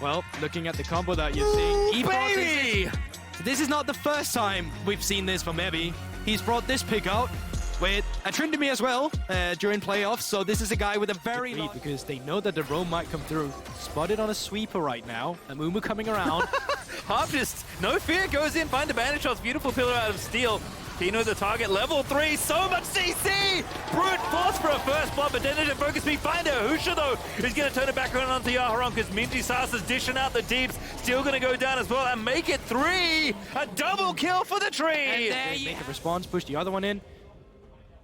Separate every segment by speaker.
Speaker 1: Well, looking at the combo that you're seeing,
Speaker 2: Baby!
Speaker 1: This is not the first time we've seen this from Ebi. He's brought this pick out with a Tryndamere as well during playoffs, so this is a guy with a very lead because they know that the roam might come through. Spotted on a sweeper right now. Amumu coming around.
Speaker 2: Hop just, no fear, goes in, find the bandage shots, beautiful pillar out of steel. Kino the target, level 3, so much CC! Brute force for a first blood, but Detonation FocusMe find it. Husha though is going to turn it back around onto Yaharon because Minji Sasa's dishing out the deeps. Still going to go down as well and make it 3! A double kill for the tree!
Speaker 1: They make a response, push the other one in.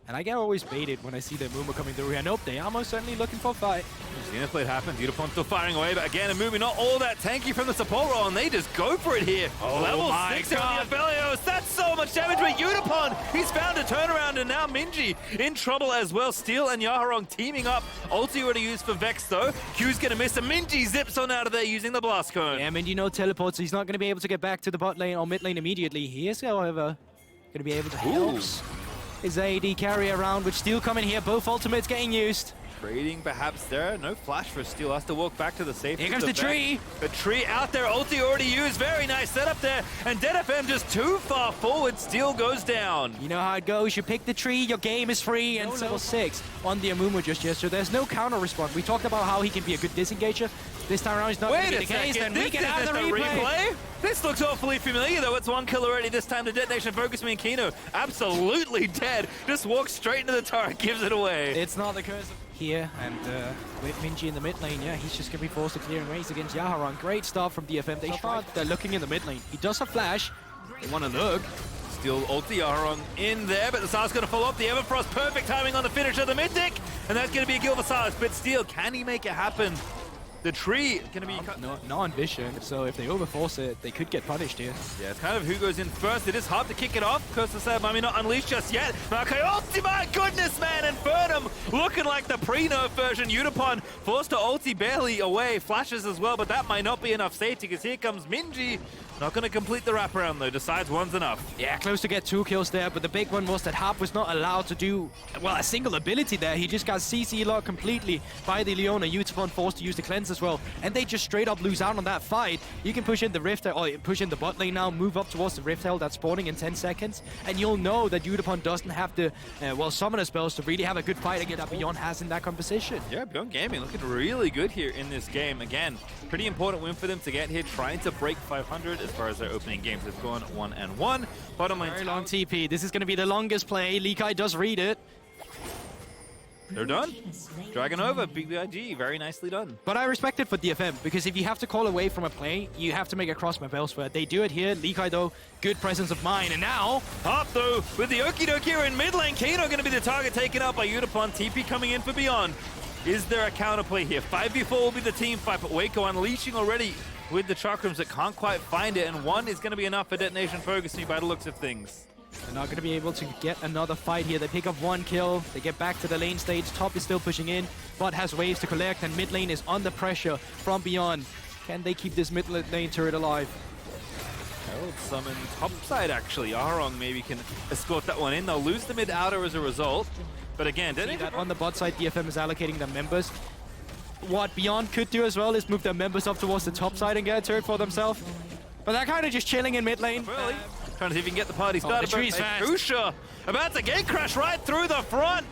Speaker 1: And I get always baited when I see the Amumu coming through here. Nope, they are most certainly looking for a fight.
Speaker 2: Xenoblade happens, Udapon still firing away, but again, Amumu not all that tanky from the support role, and they just go for it here.
Speaker 1: Oh
Speaker 2: Level
Speaker 1: my
Speaker 2: 6
Speaker 1: God.
Speaker 2: on the Aphelios, that's so much damage, but Udapon, he's found a turnaround, and now Minji in trouble as well. Steel and Yaharong teaming up. Ulti already used for Vex though. Q's gonna miss, and Minji zips on out of there using the Blast Cone.
Speaker 1: Yeah, Minji no teleports, so he's not going to be able to get back to the bot lane or mid lane immediately. He is, however, going to be able to help his AD carry around, with Steel coming here. Both ultimates getting used.
Speaker 2: Trading perhaps there. No flash for Steel. Has to walk back to the safe.
Speaker 1: Here comes the tree.
Speaker 2: The tree out there. Ulti already used. Very nice setup there. And DFM just too far forward. Steel goes down.
Speaker 1: You know how it goes. You pick the tree, your game is free, and level 6 on the Amumu just yet. So there's no counter response. We talked about how he can be a good disengager. This time around, he's not going to be the case. Then we can have the replay.
Speaker 2: This looks awfully familiar, though. It's one kill already. This time to Detonation FocusMe and Kino. Absolutely dead. Just walks straight into the turret, gives it away.
Speaker 1: It's not the curse here, and with Minji in the mid lane, yeah, he's just going to be forced to clearing ways against Yaharon. Great start from DFM. They tried. They're looking in the mid lane. He does have flash. They want to look.
Speaker 2: Still ulti Yaharon in there, but the Sar's going to follow up. The Everfrost, perfect timing on the finish of the mid-dick, and that's going to be a kill for Sars. But Steel, can he make it happen? The tree going to be cut.
Speaker 1: No ambition, so if they overforce it, they could get punished here.
Speaker 2: Yeah, it's kind of who goes in first. It is hard to kick it off. Curse the Sab, I mean, not unleashed just yet. Okay, ulti, my goodness, man, Infernum looking like the pre-nerf version. Udapon forced to ulti barely away. Flashes as well, but that might not be enough safety because here comes Minji. Not going to complete the wraparound though, decides one's enough.
Speaker 1: Yeah, close to get 2 kills there, but the big one was that Harp was not allowed to do, well, a single ability there. He just got CC locked completely by the Leona. Utapon forced to use the cleanse as well, and they just straight up lose out on that fight. You can push in the Rift, or push in the bot lane now, move up towards the Rift Hell that's spawning in 10 seconds, and you'll know that Utapon doesn't have the, summoner spells to really have a good fight against that Beyond has in that composition.
Speaker 2: Yeah, Beyond Gaming looking really good here in this game. Again, pretty important win for them to get here, trying to break 500 as far as their opening games have gone 1-1. Bottom lane.
Speaker 1: Very long TP. This is going to be the longest play. Likai does read it.
Speaker 2: They're done. Dragon over, BYG, very nicely done.
Speaker 1: But I respect it for DFM, because if you have to call away from a play, you have to make a cross map elsewhere. They do it here. Likai, though, good presence of mind. And now,
Speaker 2: Up, though, with the Okie doke here in mid lane. Kano going to be the target taken out by Udapon. TP coming in for Beyond. Is there a counterplay here? 5v4 will be the team fight, but Waco unleashing already with the chakrams that can't quite find it, and 1 is going to be enough for Detonation FocusMe by the looks of things.
Speaker 1: they're not going to be able to get another fight here. They pick up 1 kill. They get back to the lane stage. Top is still pushing in. Bot has waves to collect, and mid lane is under pressure from Beyond. Can they keep this mid lane turret alive?
Speaker 2: Herald summon top side, actually. Arong maybe can escort that one in. They'll lose the mid outer as a result. But again,
Speaker 1: that on the bot side, DFM is allocating their members. What Beyond could do as well is move their members up towards the top side and get a turret for themselves. But they're kind of just chilling in mid lane.
Speaker 2: Trying to see if he can get the party started.
Speaker 1: The tree's fast.
Speaker 2: Usha about to gate crash right through the front.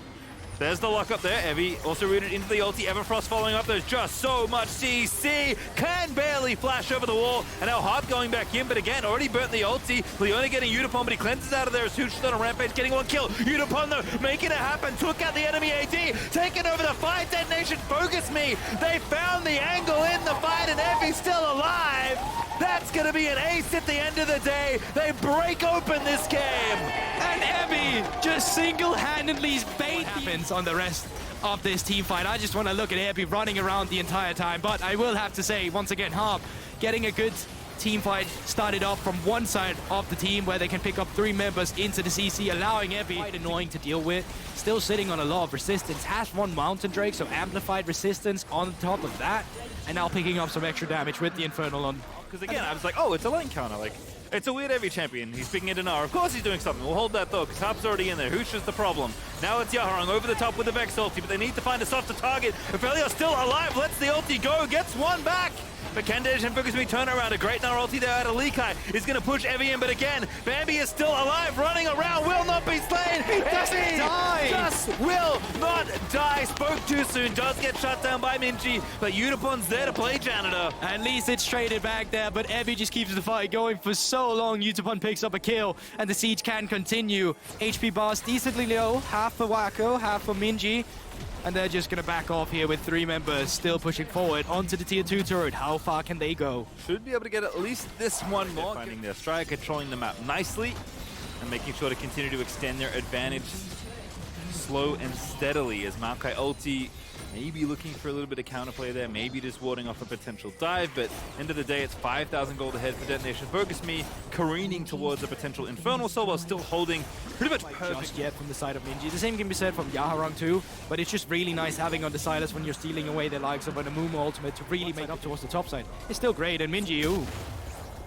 Speaker 2: There's the lock up there. Evie also rooted into the ulti. Everfrost following up. There's just so much CC. Can barely flash over the wall. And now Harp going back in, but again, already burnt the ulti. Leona getting Udapon, but he cleanses out of there as Hooch on a rampage, getting 1 kill. Udapon, though, making it happen. Took out the enemy AD. Taking over the fight. Detonation FocusMe. They found the angle in the fight, and Evie's still alive. That's going to be an ace at the end of the day. They break open this game.
Speaker 1: And Ebi just single-handedly bait happens on the rest of this team fight. I just want to look at Ebi running around the entire time. But I will have to say, once again, Harp getting a good team fight started off from one side of the team where they can pick up 3 members into the CC, allowing Ebi quite annoying to deal with. Still sitting on a lot of resistance. Has 1 Mountain Drake, so amplified resistance on top of that. And now picking up some extra damage with the Infernal on.
Speaker 2: Because again, I was like, oh, it's a lane counter. Like, it's a weird Evi champion. He's picking it in R. Of course he's doing something. We'll hold that though, because Harp's already in there. Hoosh is the problem. Now it's Yaharong over the top with the Vex ulti, but they need to find a softer target. Aphelios still alive, lets the ulti go, gets 1 back. But can Detonation FocusMe turn around? A great now ulti there out of Likai is going to push Evie in, but again, Bambi is still alive, running around, will not be slain.
Speaker 1: He doesn't die.
Speaker 2: Just will not die. Spoke too soon, does get shut down by Minji, but Unipon's there to play janitor.
Speaker 1: At least it's traded back there, but Evie just keeps the fight going for so long. Utapon picks up a kill, and the siege can continue. HP bars decently low, half for Wako, half for Minji. And they're just going to back off here with 3 members still pushing forward onto the tier 2 turret. How far can they go?
Speaker 2: Should be able to get at least this one more. Finding their strike, controlling the map nicely, and making sure to continue to extend their advantage slow and steadily as Maokai ulti maybe looking for a little bit of counterplay there, maybe just warding off a potential dive, but end of the day, it's 5,000 gold ahead for Detonation FocusMe, careening towards a potential Infernal Soul while still holding pretty much perfect.
Speaker 1: Just yet from the side of Minji. The same can be said from Yaharong too, but it's just really nice having on the Silas when you're stealing away the likes of an Amumu ultimate to really make up towards the top side. It's still great, and Minji, ooh.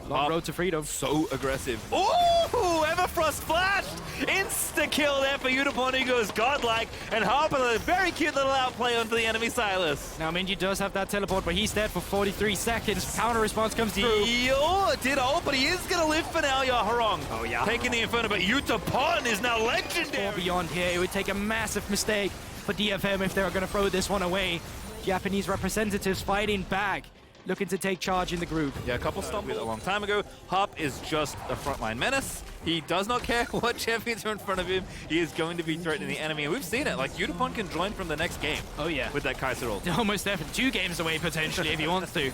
Speaker 1: Long road to freedom.
Speaker 2: So aggressive. Ooh, Everfrost flashed! Insta-kill there for Utapon, who goes godlike, and Harper, a very cute little outplay onto the enemy Silas.
Speaker 1: Now Minji does have that teleport, but he's dead for 43 seconds. Counter response comes through.
Speaker 2: Oh, it did ult, but he is going to live for now, Yaharong.
Speaker 1: Oh, yeah.
Speaker 2: Taking the Inferno, but Utapon is now legendary.
Speaker 1: Or beyond here, it would take a massive mistake for DFM if they were going to throw this one away. Japanese representatives fighting back, looking to take charge in the group.
Speaker 2: Yeah, a couple stumbled a long time ago. Hop is just a frontline menace. He does not care what champions are in front of him. He is going to be threatening the enemy, and we've seen it. Like, Utapon can join from the next game.
Speaker 1: Oh, yeah.
Speaker 2: With that KazaLoLL.
Speaker 1: Almost definitely 2 games away, potentially, if he wants to.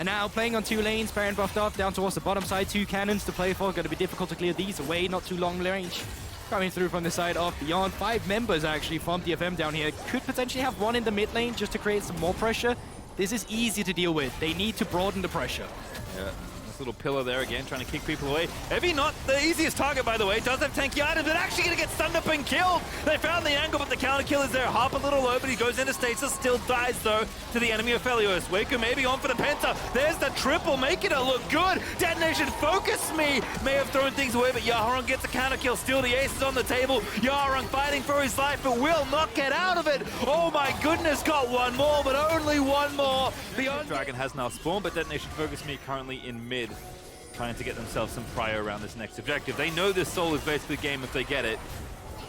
Speaker 1: And now playing on 2 lanes, Baron buffed off down towards the bottom side. 2 cannons to play for. Going to be difficult to clear these away. Not too long range. Coming through from the side of Beyond. 5 members, actually, from DFM down here. Could potentially have 1 in the mid lane just to create some more pressure. This is easy to deal with. They need to broaden the pressure.
Speaker 2: Yeah, this little pillar there again, trying to kick people away. Evie not the easiest target, by the way. Does have tanky items, but actually going to get stunned up and killed. They found the angle, but the counter kill is there. Hop a little low, but he goes into stasis, still dies, though, to the enemy of Felios. Waker maybe on for the Penta. There's the triple, making it look good. Detonation FocusMe may have thrown things away, but Yaharong gets a counter kill. Still, the ace is on the table. Yaharong fighting for his life, but will not get out of it. Oh my goodness, got 1 more, but only 1 more. Beyond Dragon has now spawned, but Detonation FocusMe currently in mid, trying to get themselves some prio around this next objective. They know this soul is basically game if they get it.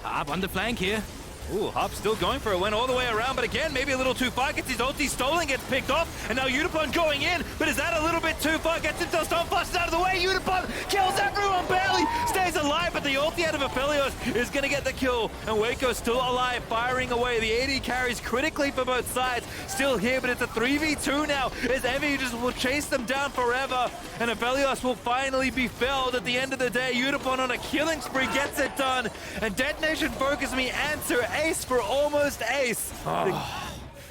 Speaker 1: Up on the flank here.
Speaker 2: Ooh, Hop still going for it, went all the way around, but again, maybe a little too far, gets his ulti stolen, gets picked off, and now Utapon going in, but is that a little bit too far? Gets himself stun flushes out of the way, Utapon kills everyone, barely stays alive, but the ulti out of Aphelios is going to get the kill, and Waco still alive, firing away. The AD carries critically for both sides, still here, but it's a 3v2 now, as Evie just will chase them down forever, and Aphelios will finally be felled at the end of the day. Utapon on a killing spree gets it done, and Detonation FocusMe answer ace for almost ace.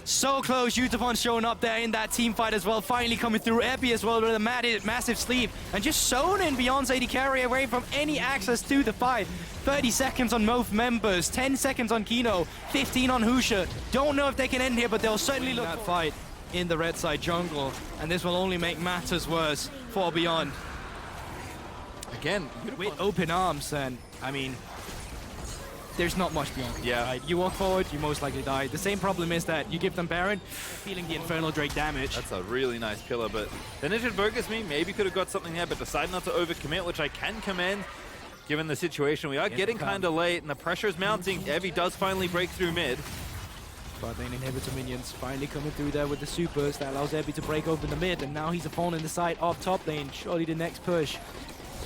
Speaker 1: So close. Utapon showing up there in that team fight as well, finally coming through. Epi as well with a massive sleep, and just sewn in Beyond's AD carry away from any access to the fight. 30 seconds on both members, 10 seconds on Kino, 15 on Husha. Don't know if they can end here, but they'll certainly look that fight in the red side jungle, and this will only make matters worse for Beyond.
Speaker 2: Again,
Speaker 1: with open arms, and I mean, there's not much beyond.
Speaker 2: Yeah.
Speaker 1: Right? You walk forward, you most likely die. The same problem is that you give them Baron, feeling the Infernal Drake damage.
Speaker 2: That's a really nice pillar, but Detonation FocusMe maybe could have got something there, but decided not to overcommit, which I can commend, given the situation. We are getting kind of late, and the pressure is mounting. Evie does finally break through mid.
Speaker 1: Bot lane inhibitor minions finally coming through there with the supers. That allows Evie to break open the mid, and now he's a pawn in the side of top lane. Surely the next push.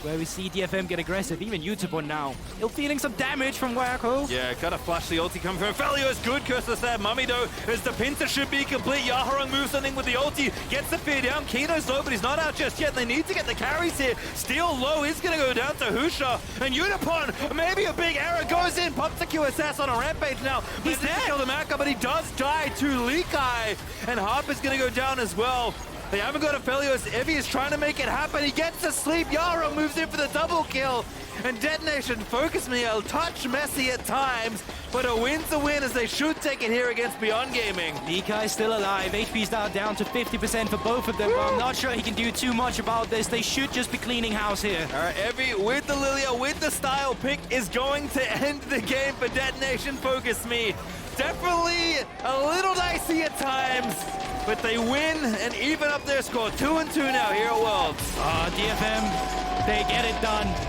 Speaker 1: Where we see DFM get aggressive, even Utapon now. Still feeling some damage from Wako.
Speaker 2: Yeah, gotta flash the ulti coming from Felios. Good curse there. Mummy though, as the pincer should be complete. Yaharong moves something with the ulti, gets the fear down. Kino's low, but he's not out just yet. They need to get the carries here. Steel low is gonna go down to Husha. And Utapon, maybe a big error, goes in, pops the QSS on a rampage now. He's dead. Kill the Maka, but he does die to Likai. And Harp is gonna go down as well. They haven't got a Aphelios. Evie is trying to make it happen. He gets to sleep. Yara moves in for the double kill. And Detonation FocusMe a touch messy at times, but a win's a win as they should take it here against Beyond Gaming.
Speaker 1: Likai's still alive. HP's now down to 50% for both of them, but I'm not sure he can do too much about this. They should just be cleaning house here.
Speaker 2: All right, Evie with the Lilia, with the style pick is going to end the game for Detonation FocusMe. Definitely a little dicey at times. but they win and even up their score. 2-2 now here at Worlds.
Speaker 1: DFM, they get it done.